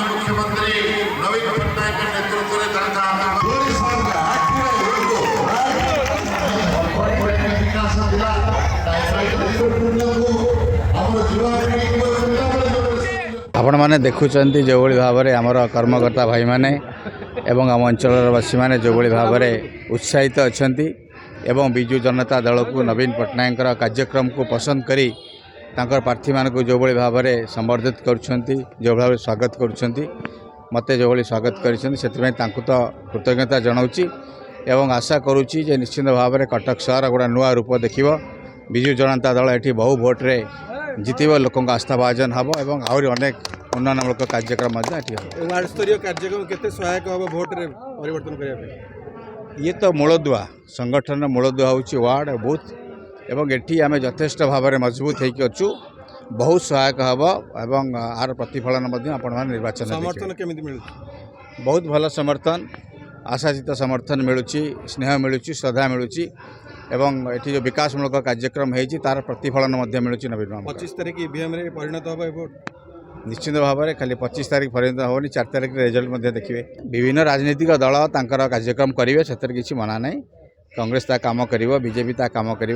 मुख्यमंत्री नवीन पट्टनायक नेतृत्व आपण मैंने देखुं जो भाव में आमर कर्मकर्ता भाई मैंने एवं आम अंचलवासी मैंने जो भाव में उत्साहित अच्छा एवं बिजु जनता दल को नवीन पट्टनायक कार्यक्रम को पसंद करी तांकर प्रार्थी मान को जो भाव में संबर्धित कर भाव स्वागत कर मत जो स्वागत कर तो कृतज्ञता जनाऊँगी एवं आशा करुच्ची जे निश्चित भाव में कटक सहर गोटे नुआ रूप देख बिजु जनता दल ये बहु भोट्रे जितब लोक आस्था भाजन हम और आहरी अनेक उन्नयनमूलक कार्यक्रम वार्ड स्तरीय कार्यक्रम केते सहायक हम भोट रे परिवर्तन करने ये तो मूलदुआ संगठन मूलदुआ हूँ वार्ड बूथ एवं एटी आम यथेष्ट भाव में मजबूत होचु बहुत सहायक हम एवं आर प्रतिफलन निर्वाचन समर्थन केमिति मिलु बहुत भल समर्थन आशातीत समर्थन मिलूँ स्नेह मिलूँ श्रद्धा मिलूँ एवं ये जो विकासमूलक कार्यक्रम होती तार प्रतिफलन मिलूँ नवीन 25 तारीख ईवीएम रे परिणत होबा भोट निश्चित भाव में खाली 25 तारीख परिणत होनी 4 तारीख रिजल्ट देखिए विभिन्न राजनीतिक दल तांकर कार्यक्रम करेंगे से किसी मना नहीं कांग्रेस ता काम कर बीजेपी ता काम कर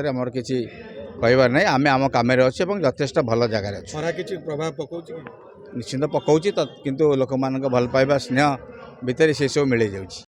आमर किसी कहबार नहीं आम आम कम अच्छे यथेष्ट भल जगार अच्छे किसी प्रभाव पकाउछ निश्चित पकाउछि किंतु लोक मान भल पाइबा स्नेह भितर से सब मिल जाउछि।